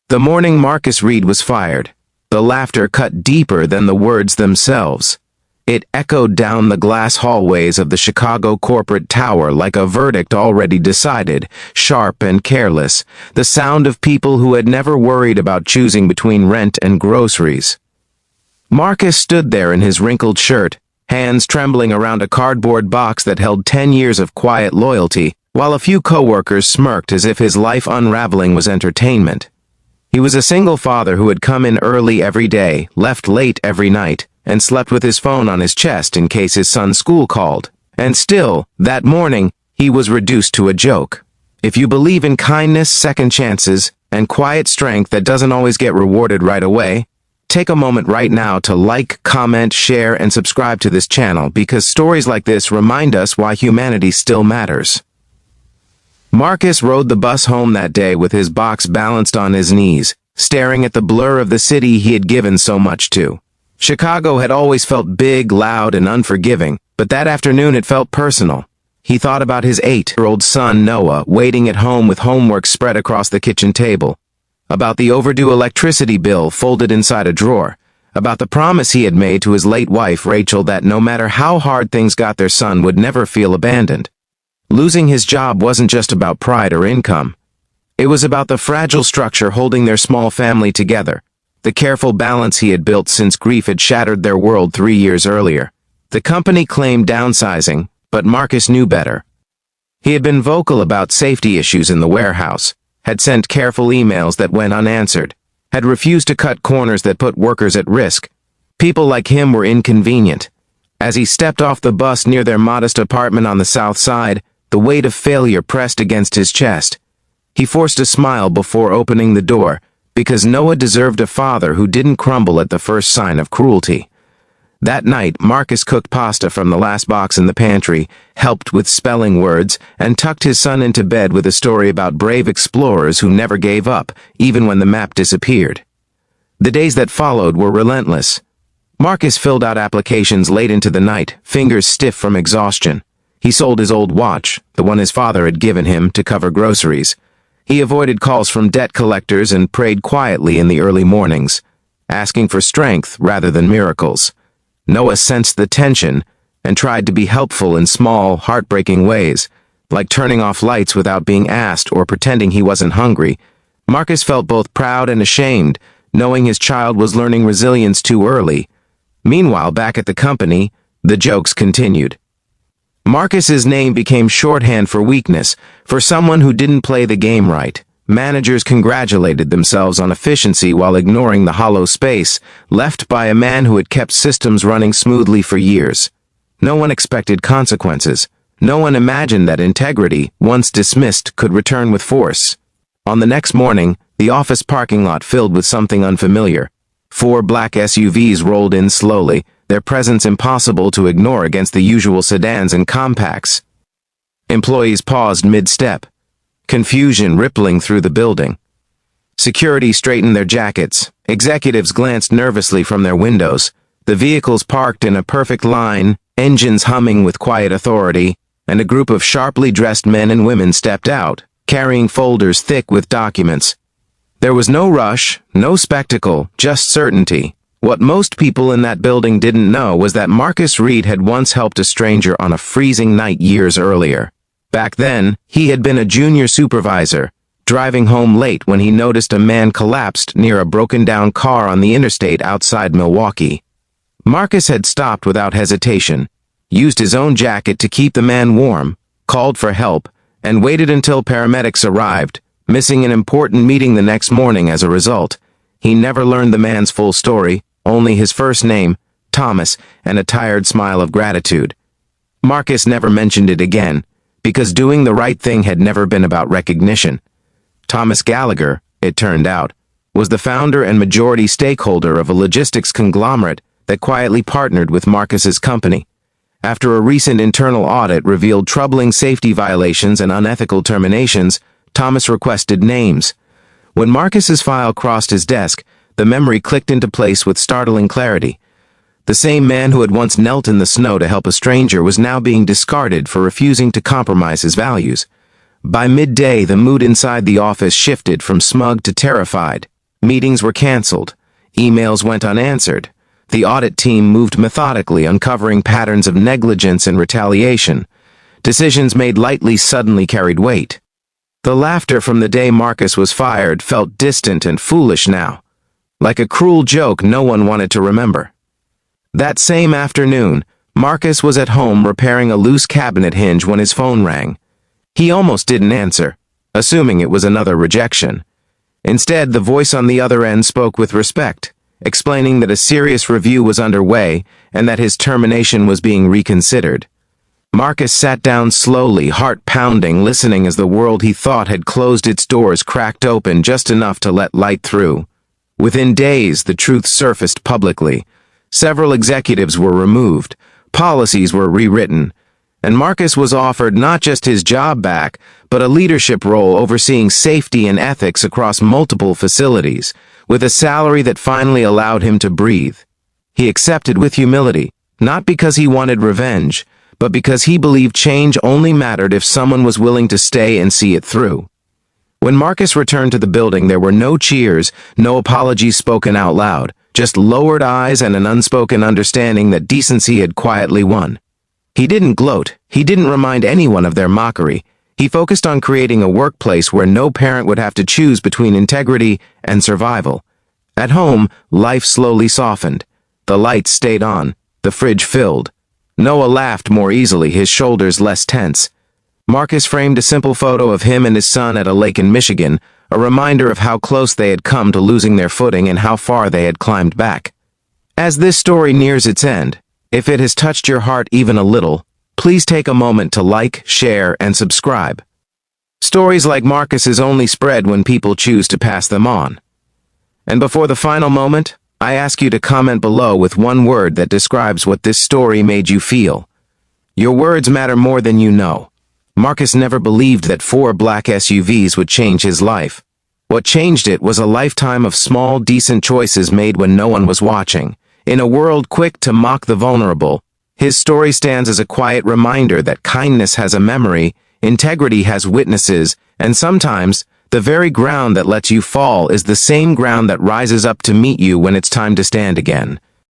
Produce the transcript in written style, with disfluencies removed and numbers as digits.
The morning Marcus Reed was fired, the laughter cut deeper than the words themselves. It echoed down the glass hallways of the Chicago corporate tower like a verdict already decided, sharp and careless, the sound of people who had never worried about choosing between rent and groceries. Marcus stood there in his wrinkled shirt, hands trembling around a cardboard box that held 10 years of quiet loyalty, while a few coworkers smirked as if his life unraveling was entertainment. He was a single father who had come in early every day, left late every night, and slept with his phone on his chest in case his son's school called. And still, that morning, he was reduced to a joke. If you believe in kindness, second chances, and quiet strength that doesn't always get rewarded right away, take a moment right now to like, comment, share, and subscribe to this channel because stories like this remind us why humanity still matters. Marcus rode the bus home that day with his box balanced on his knees, staring at the blur of the city he had given so much to. Chicago had always felt big, loud, and unforgiving, but that afternoon it felt personal. He thought about his 8-year-old son, Noah, waiting at home with homework spread across the kitchen table, about the overdue electricity bill folded inside a drawer, about the promise he had made to his late wife, Rachel, that no matter how hard things got, their son would never feel abandoned. Losing his job wasn't just about pride or income. It was about the fragile structure holding their small family together, the careful balance he had built since grief had shattered their world 3 years earlier. The company claimed downsizing, but Marcus knew better. He had been vocal about safety issues in the warehouse, had sent careful emails that went unanswered, had refused to cut corners that put workers at risk. People like him were inconvenient. As he stepped off the bus near their modest apartment on the south side, the weight of failure pressed against his chest. He forced a smile before opening the door, because Noah deserved a father who didn't crumble at the first sign of cruelty. That night, Marcus cooked pasta from the last box in the pantry, helped with spelling words, and tucked his son into bed with a story about brave explorers who never gave up, even when the map disappeared. The days that followed were relentless. Marcus filled out applications late into the night, fingers stiff from exhaustion. He sold his old watch, the one his father had given him, to cover groceries. He avoided calls from debt collectors and prayed quietly in the early mornings, asking for strength rather than miracles. Noah sensed the tension and tried to be helpful in small, heartbreaking ways, like turning off lights without being asked or pretending he wasn't hungry. Marcus felt both proud and ashamed, knowing his child was learning resilience too early. Meanwhile, back at the company, the jokes continued. Marcus's name became shorthand for weakness, for someone who didn't play the game right. Managers congratulated themselves on efficiency while ignoring the hollow space left by a man who had kept systems running smoothly for years. No one expected consequences. No one imagined that integrity, once dismissed, could return with force. On the next morning, the office parking lot filled with something unfamiliar. 4 black SUVs rolled in slowly, their presence impossible to ignore against the usual sedans and compacts. Employees paused mid-step, confusion rippling through the building. Security straightened their jackets. Executives glanced nervously from their windows. The vehicles parked in a perfect line, engines humming with quiet authority, and a group of sharply dressed men and women stepped out, carrying folders thick with documents. There was no rush, no spectacle, just certainty. What most people in that building didn't know was that Marcus Reed had once helped a stranger on a freezing night years earlier. Back then, he had been a junior supervisor, driving home late when he noticed a man collapsed near a broken-down car on the interstate outside Milwaukee. Marcus had stopped without hesitation, used his own jacket to keep the man warm, called for help, and waited until paramedics arrived, missing an important meeting the next morning as a result. He never learned the man's full story, only his first name, Thomas, and a tired smile of gratitude. Marcus never mentioned it again, because doing the right thing had never been about recognition. Thomas Gallagher, it turned out, was the founder and majority stakeholder of a logistics conglomerate that quietly partnered with Marcus's company. After a recent internal audit revealed troubling safety violations and unethical terminations, Thomas requested names. When Marcus's file crossed his desk, the memory clicked into place with startling clarity. The same man who had once knelt in the snow to help a stranger was now being discarded for refusing to compromise his values. By midday, the mood inside the office shifted from smug to terrified. Meetings were canceled. Emails went unanswered. The audit team moved methodically, uncovering patterns of negligence and retaliation. Decisions made lightly suddenly carried weight. The laughter from the day Marcus was fired felt distant and foolish now, like a cruel joke no one wanted to remember. That same afternoon, Marcus was at home repairing a loose cabinet hinge when his phone rang. He almost didn't answer, assuming it was another rejection. Instead, the voice on the other end spoke with respect, explaining that a serious review was underway and that his termination was being reconsidered. Marcus sat down slowly, heart pounding, listening as the world he thought had closed its doors cracked open just enough to let light through. Within days, the truth surfaced publicly. Several executives were removed, policies were rewritten, and Marcus was offered not just his job back, but a leadership role overseeing safety and ethics across multiple facilities, with a salary that finally allowed him to breathe. He accepted with humility, not because he wanted revenge, but because he believed change only mattered if someone was willing to stay and see it through. When Marcus returned to the building, there were no cheers, no apologies spoken out loud, just lowered eyes and an unspoken understanding that decency had quietly won. He didn't gloat, he didn't remind anyone of their mockery. He focused on creating a workplace where no parent would have to choose between integrity and survival. At home, life slowly softened. The lights stayed on, the fridge filled. Noah laughed more easily, his shoulders less tense. Marcus framed a simple photo of him and his son at a lake in Michigan, a reminder of how close they had come to losing their footing and how far they had climbed back. As this story nears its end, if it has touched your heart even a little, please take a moment to like, share, and subscribe. Stories like Marcus's only spread when people choose to pass them on. And before the final moment, I ask you to comment below with one word that describes what this story made you feel. Your words matter more than you know. Marcus never believed that 4 black SUVs would change his life. What changed it was a lifetime of small, decent choices made when no one was watching. In a world quick to mock the vulnerable, his story stands as a quiet reminder that kindness has a memory, integrity has witnesses, and sometimes, the very ground that lets you fall is the same ground that rises up to meet you when it's time to stand again.